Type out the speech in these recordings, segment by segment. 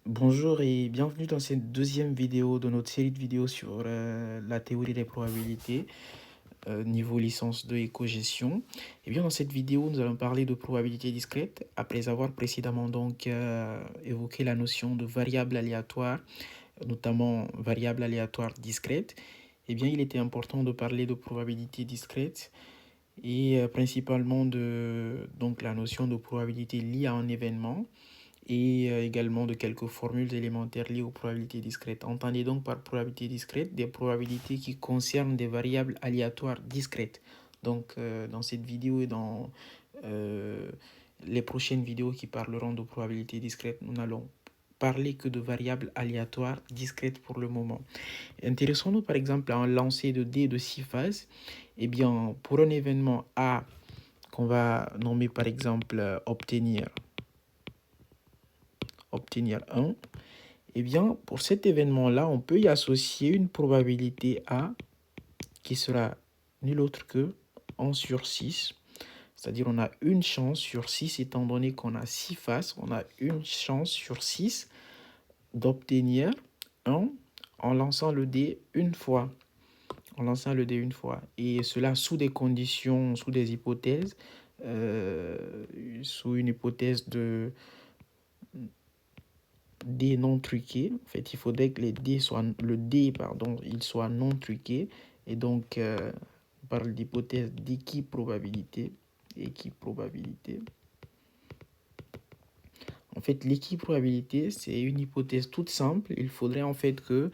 Bonjour et bienvenue dans cette deuxième vidéo de notre série de vidéos sur la théorie des probabilités, niveau licence 2 éco-gestion. Et bien dans cette vidéo, nous allons parler de probabilité discrète après avoir précédemment donc évoqué la notion de variable aléatoire, notamment variable aléatoire discrète. Eh bien, il était important de parler de probabilité discrète et principalement de donc la notion de probabilité liée à un événement et également de quelques formules élémentaires liées aux probabilités discrètes. Entendez donc par probabilité discrète des probabilités qui concernent des variables aléatoires discrètes. Donc dans cette vidéo et dans euh, les prochaines vidéos qui parleront de probabilité discrète, nous n'allons parler que de variables aléatoires discrètes pour le moment. Intéressons-nous par exemple à un lancer de dés de 6 phases. Eh bien, pour un événement A qu'on va nommer par exemple obtenir 1, eh bien, pour cet événement-là, on peut y associer une probabilité A qui sera nulle autre que 1 sur 6. C'est-à-dire on a une chance sur 6, étant donné qu'on a 6 faces, on a une chance sur 6 d'obtenir 1 en lançant le dé une fois. En lançant le dé une fois. Et cela sous des conditions, sous des hypothèses, sous une hypothèse de dés non truqués. En fait, il faudrait que le dé, pardon, il soit non truqué. Et donc, on parle d'hypothèse d'équiprobabilité. Équiprobabilité. En fait, l'équiprobabilité, c'est une hypothèse toute simple. Il faudrait en fait que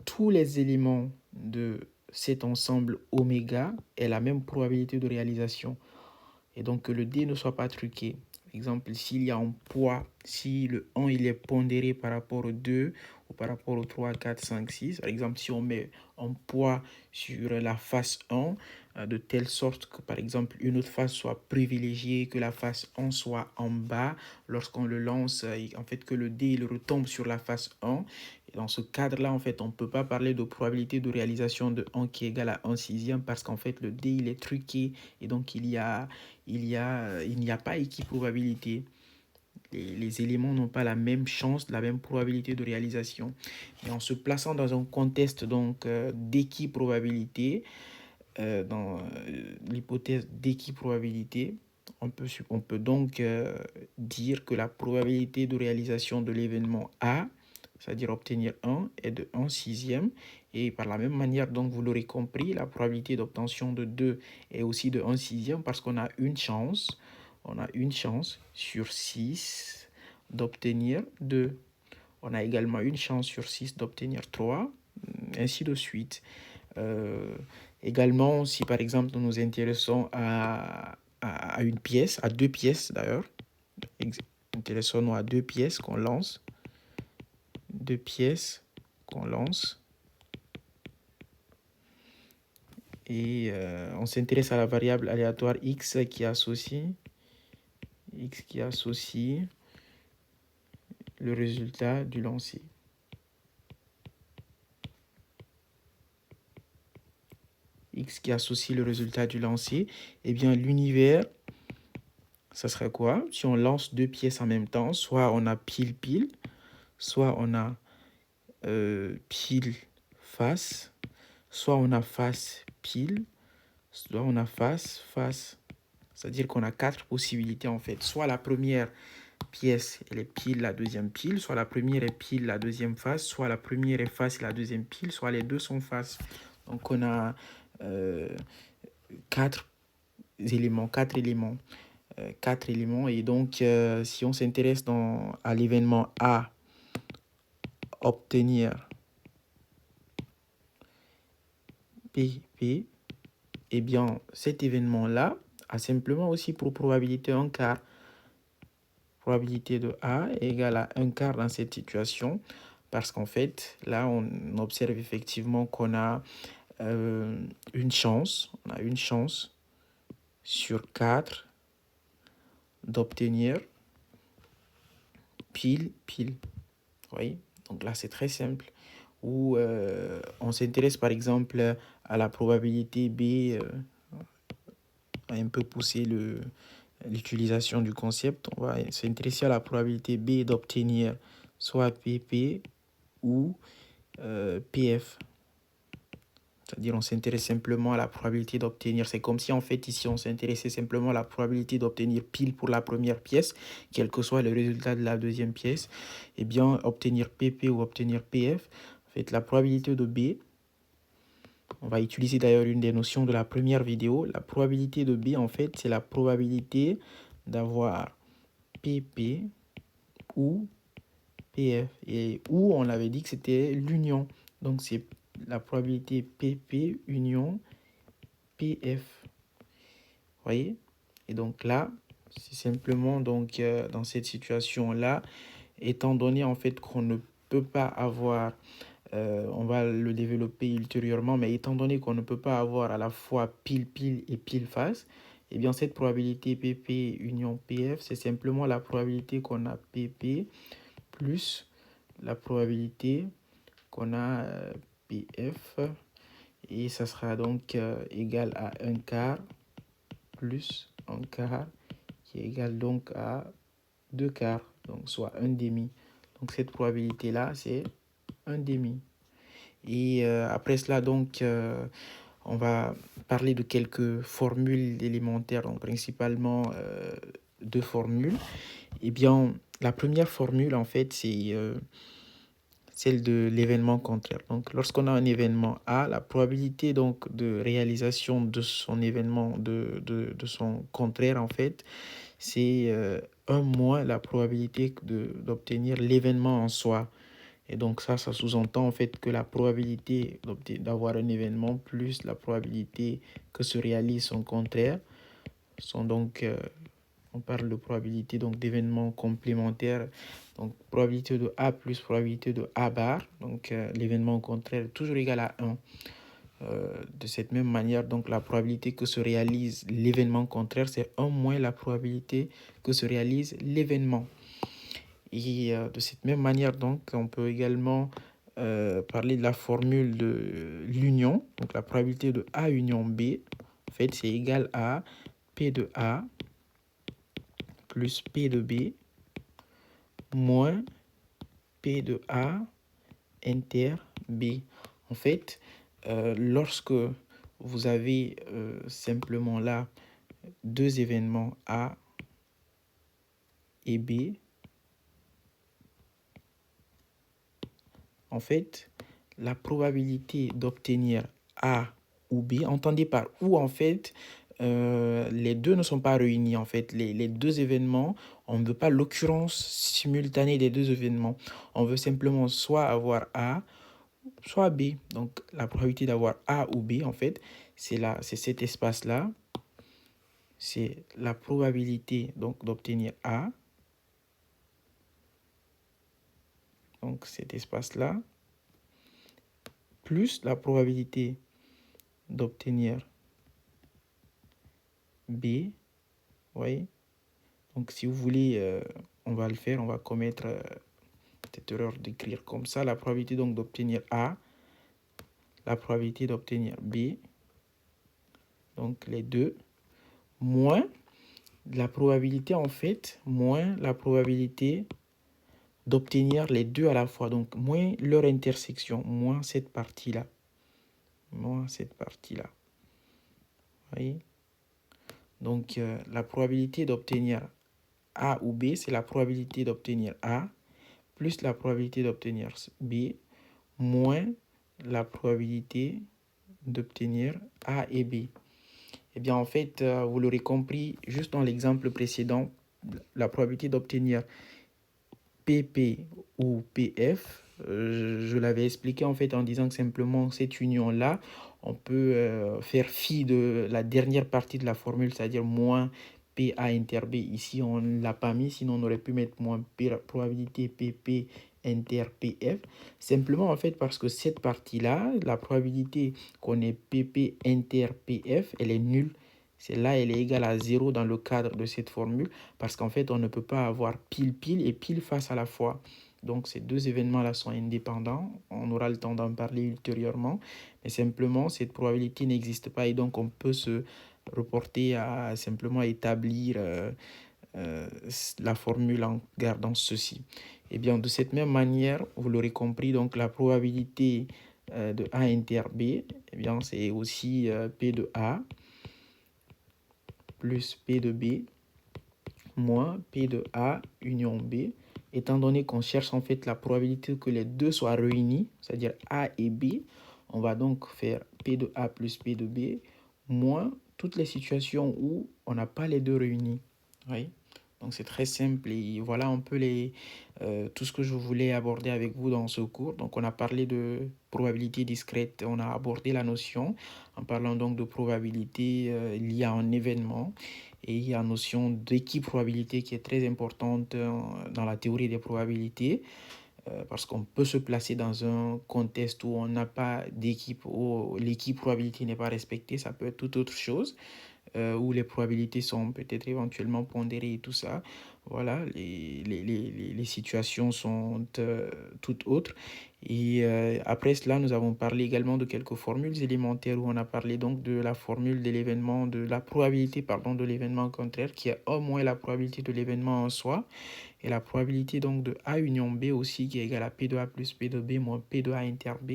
tous les éléments de cet ensemble oméga aient la même probabilité de réalisation. Et donc que le dé ne soit pas truqué. Par exemple, s'il y a un poids, si le 1 il est pondéré par rapport au 2 ou par rapport au 3, 4, 5, 6. Par exemple, si on met un poids sur la face 1, de telle sorte que, par exemple, une autre face soit privilégiée, que la face 1 soit en bas, lorsqu'on le lance, en fait, que le dé il retombe sur la face 1. Et dans ce cadre-là, en fait, on ne peut pas parler de probabilité de réalisation de 1 qui est égale à 1 sixième parce qu'en fait, le dé il est truqué et donc il n'y a pas équiprobabilité. Les éléments n'ont pas la même chance, la même probabilité de réalisation. Et en se plaçant dans un contexte donc d'équiprobabilité, dans l'hypothèse d'équiprobabilité, on peut donc dire que la probabilité de réalisation de l'événement A, c'est-à-dire obtenir 1, est de 1 sixième. Et par la même manière, donc vous l'aurez compris, la probabilité d'obtention de 2 est aussi de 1 sixième parce qu'on a une chance. On a une chance sur 6 d'obtenir 2. On a également une chance sur 6 d'obtenir 3, ainsi de suite. Euh, Également, si par exemple nous nous intéressons à une pièce, à deux pièces d'ailleurs, intéressons-nous à deux pièces qu'on lance, deux pièces qu'on lance, et on s'intéresse à la variable aléatoire x qui associe le résultat du lancer. X qui associe le résultat du lancer, eh bien l'univers, ça serait quoi? Si on lance deux pièces en même temps, soit on a pile-pile, soit on a pile face, soit on a face pile, soit on a face face. C'est-à-dire qu'on a quatre possibilités en fait. Soit la première pièce elle est pile, la deuxième pile, soit la première est pile, la deuxième face, soit la première est face et la deuxième pile, soit les deux sont face. Donc on a euh, quatre éléments, quatre éléments. Et donc si on s'intéresse à l'événement A, obtenir P, eh bien, cet événement-là a simplement aussi pour probabilité un quart. Probabilité de A est égale à un quart dans cette situation parce qu'en fait, là, on observe effectivement qu'on a une chance, sur 4 d'obtenir pile, pile. Vous voyez? Donc là, c'est très simple. Ou on s'intéresse par exemple à la probabilité B, un peu pousser l'utilisation du concept. On va s'intéresser à la probabilité B d'obtenir soit PP ou PF. C'est-à-dire on s'intéresse simplement à la probabilité d'obtenir. C'est comme si en fait ici on s'intéressait simplement à la probabilité d'obtenir pile pour la première pièce, quel que soit le résultat de la deuxième pièce. Et bien obtenir PP ou obtenir PF, en fait la probabilité de B, on va utiliser d'ailleurs une des notions de la première vidéo. La probabilité de B en fait c'est la probabilité d'avoir PP ou PF. Et où on avait dit que c'était l'union. Donc c'est la probabilité PP union PF. Vous voyez? Et donc là, c'est simplement donc dans cette situation-là, étant donné en fait qu'on ne peut pas avoir, on va le développer ultérieurement, mais étant donné qu'on ne peut pas avoir à la fois pile et pile face, eh bien cette probabilité PP union PF, c'est simplement la probabilité qu'on a PP plus la probabilité qu'on a PF, et ça sera donc égal à 1 quart plus 1 quart qui est égal donc à 2 quarts, donc soit 1 demi. Donc cette probabilité-là, c'est 1 demi. Et après cela, donc, on va parler de quelques formules élémentaires, donc principalement deux formules. Eh bien, la première formule, en fait, c'est celle de l'événement contraire. Donc, lorsqu'on a un événement A, la probabilité donc de réalisation de son événement, de son contraire, en fait, c'est 1 moins la probabilité d'obtenir l'événement en soi. Et donc ça sous-entend en fait que la probabilité d'avoir un événement plus la probabilité que se réalise son contraire sont donc, on parle de probabilité donc d'événements complémentaires. Donc probabilité de A plus probabilité de A bar, donc l'événement contraire est toujours égal à 1. De cette même manière, donc la probabilité que se réalise l'événement contraire, c'est 1 moins la probabilité que se réalise l'événement. Et de cette même manière, donc, on peut également parler de la formule de l'union. Donc la probabilité de A union B, en fait, c'est égal à P de A plus P de B moins P de A inter B. En fait, lorsque vous avez simplement là deux événements A et B, en fait, la probabilité d'obtenir A ou B, entendez par ou en fait, les deux ne sont pas réunis. En fait, les deux événements, on ne veut pas l'occurrence simultanée des deux événements. On veut simplement soit avoir A, soit B. Donc, la probabilité d'avoir A ou B, en fait, c'est cet espace-là. C'est la probabilité donc d'obtenir A. Donc, cet espace-là, plus la probabilité d'obtenir B. Oui. Donc, si vous voulez, on va le faire. On va commettre cette erreur d'écrire comme ça. La probabilité donc d'obtenir A. La probabilité d'obtenir B. Donc, les deux. Moins la probabilité, en fait, moins la probabilité d'obtenir les deux à la fois. Donc, moins leur intersection. Moins cette partie-là. Moins cette partie-là. Vous voyez? Donc, la probabilité d'obtenir A ou B, c'est la probabilité d'obtenir A plus la probabilité d'obtenir B moins la probabilité d'obtenir A et B. Eh bien, en fait, vous l'aurez compris, juste dans l'exemple précédent, la probabilité d'obtenir PP ou PF, je l'avais expliqué en fait en disant que simplement cette union-là, on peut faire fi de la dernière partie de la formule, c'est-à-dire moins PA inter B. Ici, on ne l'a pas mis, sinon on aurait pu mettre moins probabilité PP inter PF. Simplement en fait parce que cette partie-là, la probabilité qu'on ait PP inter PF, elle est nulle. Celle-là, elle est égale à 0 dans le cadre de cette formule parce qu'en fait, on ne peut pas avoir pile et pile face à la fois. Donc, ces deux événements-là sont indépendants. On aura le temps d'en parler ultérieurement. Mais simplement, cette probabilité n'existe pas et donc on peut se reporter à simplement établir la formule en gardant ceci. Et bien, de cette même manière, vous l'aurez compris, donc la probabilité de A inter B, eh bien, c'est aussi P de A plus P de B moins P de A union B, étant donné qu'on cherche en fait la probabilité que les deux soient réunis, c'est-à-dire A et B, on va donc faire P de A plus P de B moins toutes les situations où on n'a pas les deux réunis. Oui. Donc c'est très simple et voilà un peu tout ce que je voulais aborder avec vous dans ce cours. Donc on a parlé de probabilité discrète, on a abordé la notion en parlant donc de probabilité liée à un événement. Et il y a la notion d'équiprobabilité qui est très importante dans la théorie des probabilités parce qu'on peut se placer dans un contexte où on n'a pas d'équipe, où l'équiprobabilité n'est pas respectée, ça peut être toute autre chose où les probabilités sont peut-être éventuellement pondérées et tout ça. Voilà, les situations sont toutes autres. Et après cela, nous avons parlé également de quelques formules élémentaires où on a parlé donc de la formule de l'événement, de la probabilité, pardon, de l'événement contraire, qui est au moins la probabilité de l'événement en soi, et la probabilité donc de A union B aussi, qui est égale à P de A plus P de B moins P de A inter B.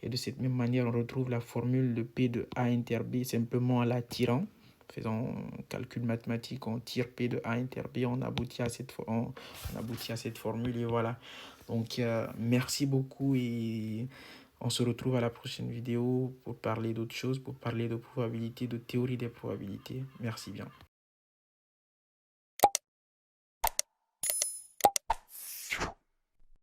Et de cette même manière, on retrouve la formule de P de A inter B simplement en la tirant. Faisant un calcul mathématique, on tire P de A inter B, on aboutit à cette formule et voilà. Donc, merci beaucoup et on se retrouve à la prochaine vidéo pour parler d'autres choses, pour parler de probabilité, de théorie des probabilités. Merci bien.